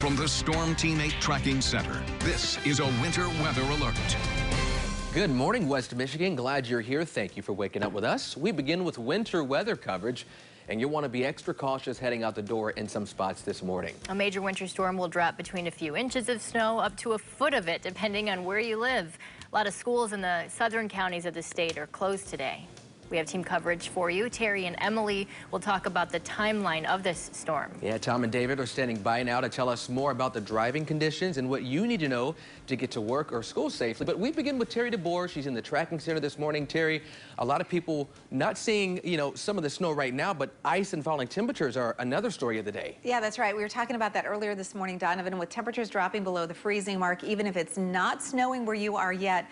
From the Storm Team 8 Tracking Center, this is a winter weather alert. Good morning, West Michigan. Glad you're here. Thank you for waking up with us. We begin with winter weather coverage, and you'll want to be extra cautious heading out the door in some spots this morning. A major winter storm will drop between a few inches of snow up to a foot of it, depending on where you live. A lot of schools in the southern counties of the state are closed today. We have team coverage for you. Terry and Emily will talk about the timeline of this storm. Yeah, Tom and David are standing by now to tell us more about the driving conditions and what you need to know to get to work or school safely. But we begin with Terry DeBoer. She's in the tracking center this morning. Terry, a lot of people not seeing, some of the snow right now, but ice and falling temperatures are another story of the day. Yeah, that's right. We were talking about that earlier this morning, Donovan, with temperatures dropping below the freezing mark, even if it's not snowing where you are yet.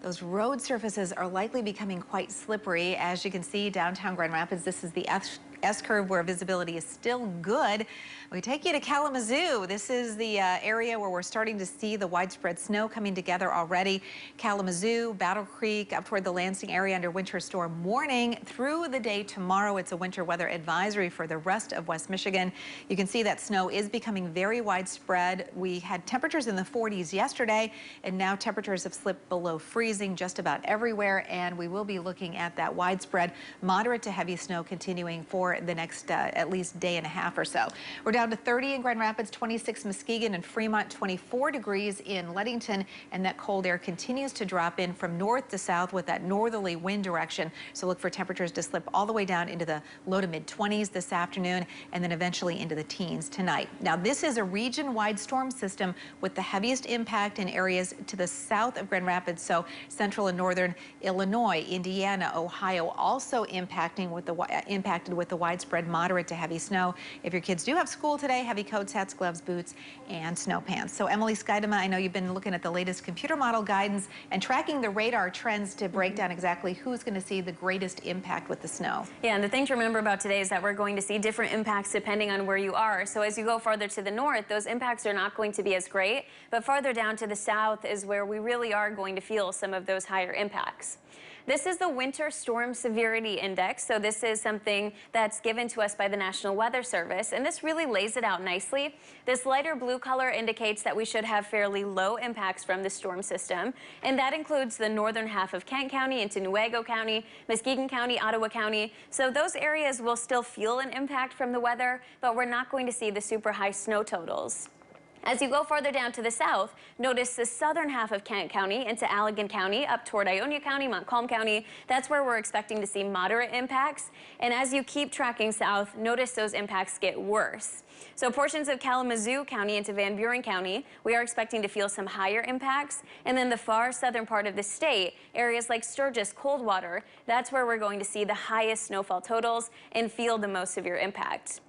Those road surfaces are likely becoming quite slippery. As you can see, downtown Grand Rapids, this is the S-curve where visibility is still good. We take you to Kalamazoo. This is the area where we're starting to see the widespread snow coming together already. Kalamazoo, Battle Creek, up toward the Lansing area under winter storm warning. Through the day tomorrow, it's a winter weather advisory for the rest of West Michigan. You can see that snow is becoming very widespread. We had temperatures in the 40s yesterday, and now temperatures have slipped below freezing just about everywhere, and we will be looking at that widespread moderate to heavy snow continuing for the next at least day and a half or so. We're down to 30 in Grand Rapids, 26 Muskegon and Fremont, 24 degrees in Leadington, and that cold air continues to drop in from north to south with that northerly wind direction. So look for temperatures to slip all the way down into the low to mid 20s this afternoon, and then eventually into the teens tonight. Now, this is a region-wide storm system with the heaviest impact in areas to the south of Grand Rapids, so central and northern Illinois, Indiana, Ohio, also impacted with the widespread moderate to heavy snow. If your kids do have school today, heavy coats, hats, gloves, boots, and snow pants. So Emily Skydema, I know you've been looking at the latest computer model guidance and tracking the radar trends to break down exactly who's going to see the greatest impact with the snow. Yeah, and the thing to remember about today is that we're going to see different impacts depending on where you are. So as you go farther to the north, those impacts are not going to be as great, but farther down to the south is where we really are going to feel some of those higher impacts. This is the Winter Storm Severity Index, so this is something that's given to us by the National Weather Service, and this really lays it out nicely. This lighter blue color indicates that we should have fairly low impacts from the storm system, and that includes the northern half of Kent County into Newaygo County, Muskegon County, Ottawa County. So those areas will still feel an impact from the weather, but we're not going to see the super high snow totals. As you go farther down to the south, notice the southern half of Kent County into Allegan County, up toward Ionia County, Montcalm County. That's where we're expecting to see moderate impacts. And as you keep tracking south, notice those impacts get worse. So portions of Kalamazoo County into Van Buren County, we are expecting to feel some higher impacts. And then the far southern part of the state, areas like Sturgis, Coldwater, that's where we're going to see the highest snowfall totals and feel the most severe impact.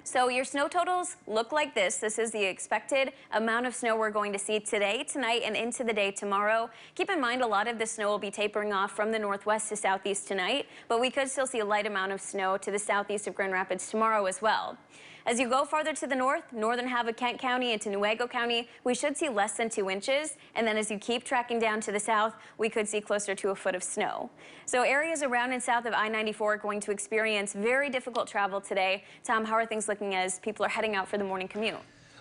So your snow totals look like this. This is the expected amount of snow we're going to see today, tonight, and into the day tomorrow. Keep in mind a lot of the snow will be tapering off from the northwest to southeast tonight, but we could still see a light amount of snow to the southeast of Grand Rapids tomorrow as well. As you go farther to the north, northern half of Kent County into Newaygo County, we should see less than 2 inches. And then as you keep tracking down to the south, we could see closer to a foot of snow. So areas around and south of I-94 are going to experience very difficult travel today. Tom, how are things looking as people are heading out for the morning commute?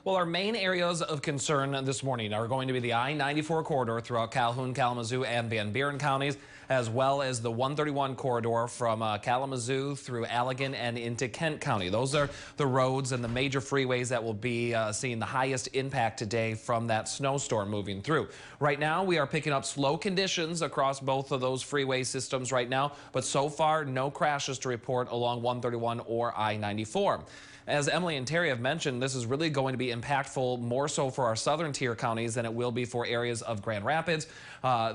Well, our main areas of concern this morning are going to be the I-94 corridor throughout Calhoun, Kalamazoo, and Van Buren counties, as well as the 131 corridor from Kalamazoo through Allegan and into Kent County. Those are the roads and the major freeways that will be seeing the highest impact today from that snowstorm moving through. Right now, we are picking up slow conditions across both of those freeway systems right now, but so far, no crashes to report along 131 or I-94. As Emily and Terry have mentioned, this is really going to be impactful more so for our southern tier counties than it will be for areas of Grand Rapids.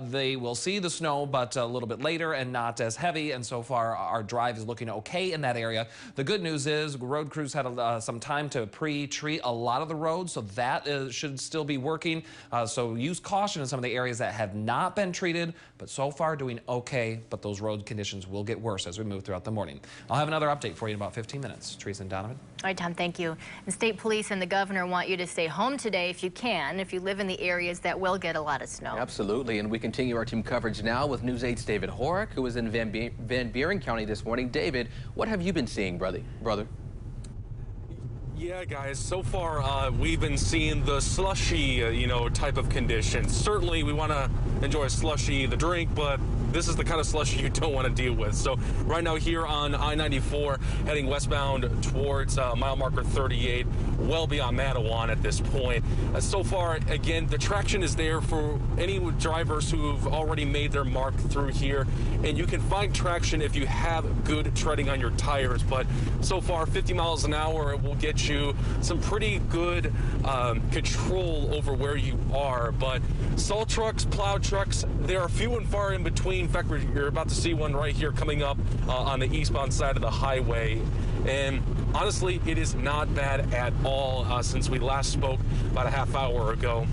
They will see the snow, but a little bit later and not as heavy, and so far our drive is looking okay in that area. The good news is road crews had some time to pre-treat a lot of the roads, so that should still be working. So use caution in some of the areas that have not been treated, but so far doing okay, but those road conditions will get worse as we move throughout the morning. I'll have another update for you in about 15 minutes. Teresa and Donovan. All right, Tom, thank you. The state police and the governor want you to stay home today if you can, if you live in the areas that will get a lot of snow. Absolutely, and we continue our team coverage now with News 8's David Horick, who is in Van Buren County this morning. David, what have you been seeing, brother? Yeah, guys, so far we've been seeing the slushy, type of conditions. Certainly we want to enjoy a slushy, the drink, but this is the kind of slushy you don't want to deal with. So right now here on I-94, heading westbound towards mile marker 38, well beyond Mattawan at this point. So far, again, the traction is there for any drivers who've already made their mark through here, and you can find traction if you have good treading on your tires. But so far, 50 miles an hour, it will get you some pretty good control over where you are. But salt trucks, plow trucks, they are few and far in between. In fact, you're about to see one right here coming up on the eastbound side of the highway. And honestly, it is not bad at all since we last spoke about a half hour ago.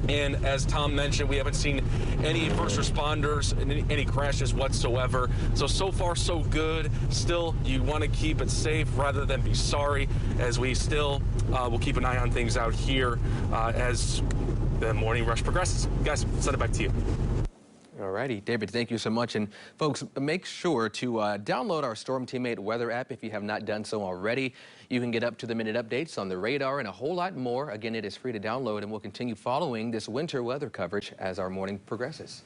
And as Tom mentioned, we haven't seen any first responders and any crashes whatsoever. So far, so good. Still, you want to keep it safe rather than be sorry, as we still will keep an eye on things out here as the morning rush progresses. Guys, send it back to you. Alrighty, David, thank you so much. And folks, make sure to download our Storm Teammate weather app if you have not done so already. You can get up-to-the-minute updates on the radar and a whole lot more. Again, it is free to download, and we'll continue following this winter weather coverage as our morning progresses.